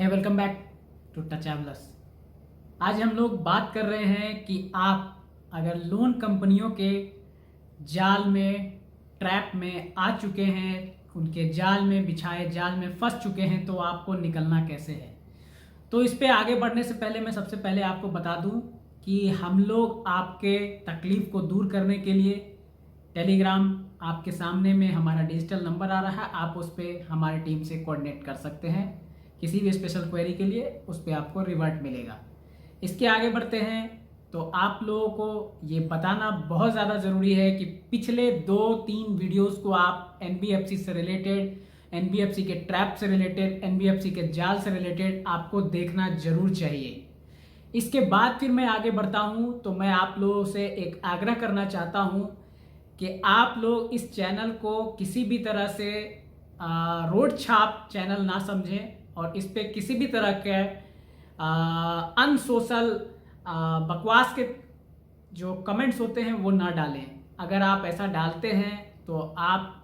है welcome back to टचेबल्स। आज हम लोग बात कर रहे हैं कि आप अगर लोन कंपनियों के जाल में, ट्रैप में आ चुके हैं, उनके जाल में बिछाए जाल में फंस चुके हैं, तो आपको निकलना कैसे है। तो इस पे आगे बढ़ने से पहले मैं सबसे पहले आपको बता दूं कि हम लोग आपके तकलीफ को दूर करने के लिए टेलीग्राम आपके सामने में हमारा डिजिटल नंबर आ रहा है, आप उस पर हमारी टीम से कोऑर्डिनेट कर सकते हैं। किसी भी स्पेशल क्वेरी के लिए उस पर आपको रिवर्ट मिलेगा। इसके आगे बढ़ते हैं तो आप लोगों को ये बताना बहुत ज़्यादा ज़रूरी है कि पिछले 2-3 वीडियोस को आप एनबीएफसी से रिलेटेड, एनबीएफसी के ट्रैप से रिलेटेड, एनबीएफसी के जाल से रिलेटेड आपको देखना जरूर चाहिए। इसके बाद फिर मैं आगे बढ़ता हूँ तो मैं आप लोगों से एक आग्रह करना चाहता हूँ कि आप लोग इस चैनल को किसी भी तरह से रोड छाप चैनल ना समझें और इस पे किसी भी तरह के अनसोशल बकवास के जो कमेंट्स होते हैं वो ना डालें। अगर आप ऐसा डालते हैं तो आप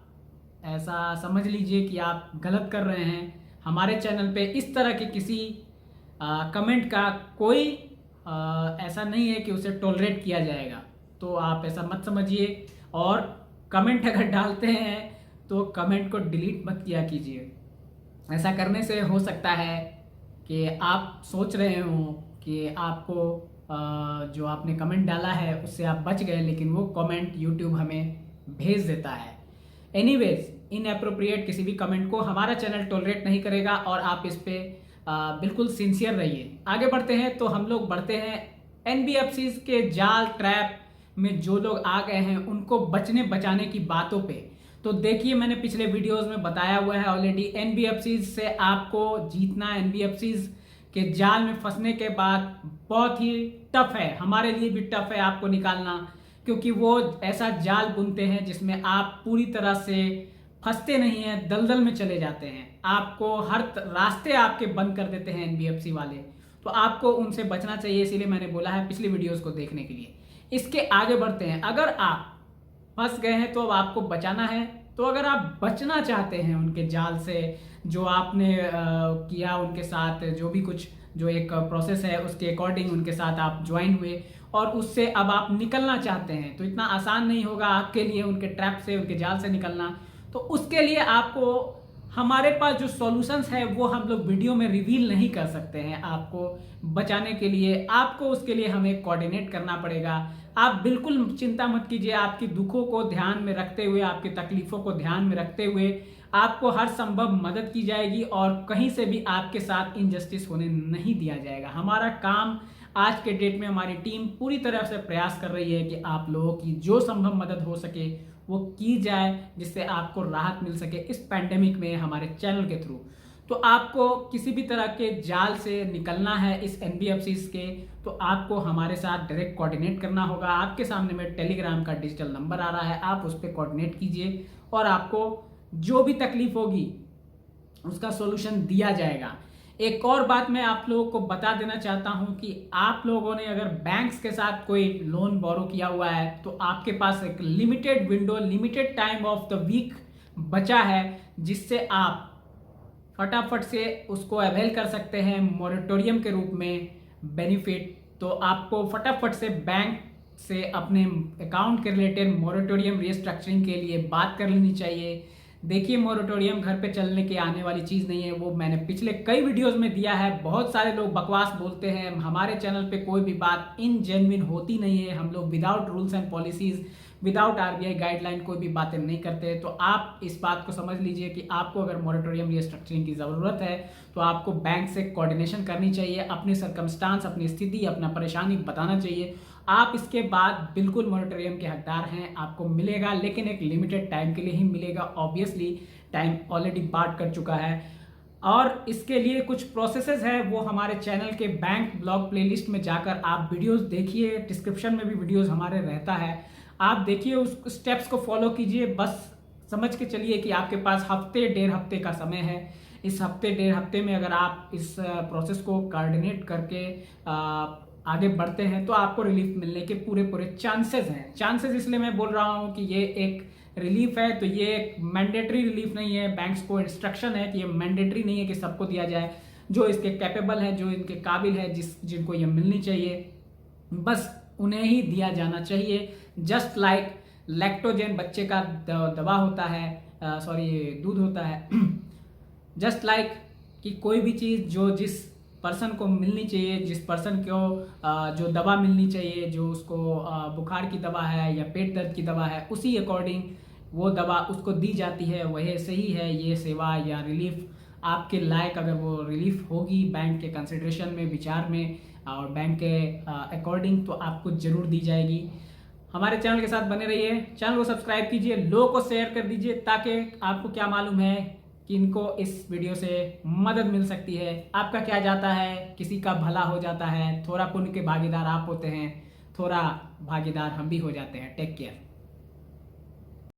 ऐसा समझ लीजिए कि आप गलत कर रहे हैं। हमारे चैनल पे इस तरह के किसी कमेंट का कोई ऐसा नहीं है कि उसे टॉलरेट किया जाएगा, तो आप ऐसा मत समझिए। और कमेंट अगर डालते हैं तो कमेंट को डिलीट मत किया कीजिए। ऐसा करने से हो सकता है कि आप सोच रहे हो कि आपको जो आपने कमेंट डाला है उससे आप बच गए, लेकिन वो कमेंट यूट्यूब हमें भेज देता है। एनीवेज, इनएप्रोप्रिएट किसी भी कमेंट को हमारा चैनल टॉलरेट नहीं करेगा और आप इस पे बिल्कुल सिंसियर रहिए। आगे बढ़ते हैं तो हम लोग बढ़ते हैं एनबीएफसी के जाल ट्रैप में जो लोग आ गए हैं उनको बचने बचाने की बातों पे। तो देखिए, मैंने पिछले वीडियोस में बताया हुआ है ऑलरेडी, एनबीएफसी से आपको जीतना, एनबीएफसी के जाल में फंसने के बाद बहुत ही टफ है, हमारे लिए भी टफ है आपको निकालना, क्योंकि वो ऐसा जाल बुनते हैं जिसमें आप पूरी तरह से फंसते नहीं हैं, दलदल में चले जाते हैं। आपको हर रास्ते आपके बंद कर देते हैं एनबीएफसी वाले, तो आपको उनसे बचना चाहिए। इसीलिए मैंने बोला है पिछली वीडियोस को देखने के लिए। इसके आगे बढ़ते हैं। अगर आप फंस गए हैं तो अब आपको बचाना है। तो अगर आप बचना चाहते हैं उनके जाल से, जो आपने किया उनके साथ, जो भी कुछ जो एक प्रोसेस है उसके अकॉर्डिंग उनके साथ आप ज्वाइन हुए और उससे अब आप निकलना चाहते हैं, तो इतना आसान नहीं होगा आपके लिए उनके ट्रैप से, उनके जाल से निकलना। तो उसके लिए आपको हमारे पास जो सॉल्यूशंस है वो हम लोग वीडियो में रिवील नहीं कर सकते हैं। आपको बचाने के लिए आपको उसके लिए हमें कोऑर्डिनेट करना पड़ेगा। आप बिल्कुल चिंता मत कीजिए, आपकी दुखों को ध्यान में रखते हुए, आपकी तकलीफों को ध्यान में रखते हुए आपको हर संभव मदद की जाएगी और कहीं से भी आपके साथ इनजस्टिस होने नहीं दिया जाएगा। हमारा काम आज के डेट में, हमारी टीम पूरी तरह से प्रयास कर रही है कि आप लोगों की जो संभव मदद हो सके वो की जाए, जिससे आपको राहत मिल सके इस पैंडेमिक में हमारे चैनल के थ्रू। तो आपको किसी भी तरह के जाल से निकलना है इस एनबीएफसी के, तो आपको हमारे साथ डायरेक्ट कोऑर्डिनेट करना होगा। आपके सामने में टेलीग्राम का डिजिटल नंबर आ रहा है, आप उस पर कोऑर्डिनेट कीजिए और आपको जो भी तकलीफ होगी उसका सॉल्यूशन दिया जाएगा। एक और बात मैं आप लोगों को बता देना चाहता हूं कि आप लोगों ने अगर बैंक्स के साथ कोई लोन बोरो किया हुआ है तो आपके पास एक limited window, limited time of the week बचा है, जिससे आप फटाफट से उसको अवेल कर सकते हैं मॉरेटोरियम के रूप में बेनिफिट। तो आपको फटाफट से बैंक से अपने अकाउंट के रिलेटेड मॉरेटोरियम रीस्ट्रक्चरिंग के लिए बात कर लेनी चाहिए। देखिए, मॉरेटोरियम घर पे चलने के आने वाली चीज़ नहीं है, वो मैंने पिछले कई वीडियोस में दिया है। बहुत सारे लोग बकवास बोलते हैं, हमारे चैनल पे कोई भी बात इनजेन्युइन होती नहीं है। हम लोग without rules and policies, without RBI guideline कोई भी बातें नहीं करते। तो आप इस बात को समझ लीजिए कि आपको अगर मॉरेटोरियम रीस्ट्रक्चरिंग की ज़रूरत है तो आपको बैंक से कोऑर्डिनेशन करनी चाहिए, अपनी सरकमस्टांस, अपनी स्थिति, अपना परेशानी बताना चाहिए। आप इसके बाद बिल्कुल मॉरेटोरियम के हकदार हैं, आपको मिलेगा, लेकिन एक लिमिटेड टाइम के लिए ही मिलेगा। ऑब्वियसली टाइम ऑलरेडी पार्ट कर चुका है और इसके लिए कुछ प्रोसेसेस है, वो हमारे चैनल के बैंक ब्लॉग प्लेलिस्ट में जाकर आप वीडियोस देखिए। डिस्क्रिप्शन में भी वीडियोस हमारे रहता है, आप देखिए, उस स्टेप्स को फॉलो कीजिए। बस समझ के चलिए कि आपके पास हफ्ते 1.5 हफ्ते का समय है। इस हफ्ते 1.5 हफ्ते में अगर आप इस प्रोसेस को कोऑर्डिनेट करके आगे बढ़ते हैं तो आपको रिलीफ मिलने के पूरे पूरे चांसेस हैं। चांसेस इसलिए मैं बोल रहा हूं कि ये एक रिलीफ है, तो ये एक मैंडेटरी रिलीफ नहीं है। बैंक्स को इंस्ट्रक्शन है कि ये मैंडेटरी नहीं है कि सबको दिया जाए। जो इसके कैपेबल है, जो इनके काबिल है, जिनको ये मिलनी चाहिए, बस उन्हें ही दिया जाना चाहिए। जस्ट लाइक लैक्टोजेन बच्चे का दवा होता है, सॉरी दूध होता है। जस्ट लाइक कि कोई भी चीज़ जो जिस पर्सन को मिलनी चाहिए, जिस पर्सन को जो दवा मिलनी चाहिए, जो उसको बुखार की दवा है या पेट दर्द की दवा है, उसी अकॉर्डिंग वो दवा उसको दी जाती है। वही सही है ये सेवा या रिलीफ आपके लायक, अगर वो रिलीफ होगी बैंक के कंसिडरेशन में, विचार में और बैंक के अकॉर्डिंग, तो आपको ज़रूर दी जाएगी। हमारे चैनल के साथ बने रहिए, चैनल को सब्सक्राइब कीजिए, लोगों को शेयर कर दीजिए, ताकि आपको क्या मालूम है कि इनको इस वीडियो से मदद मिल सकती है। आपका क्या जाता है, किसी का भला हो जाता है, थोड़ा पुण्य के भागीदार आप होते हैं, थोड़ा भागीदार हम भी हो जाते हैं। Take care.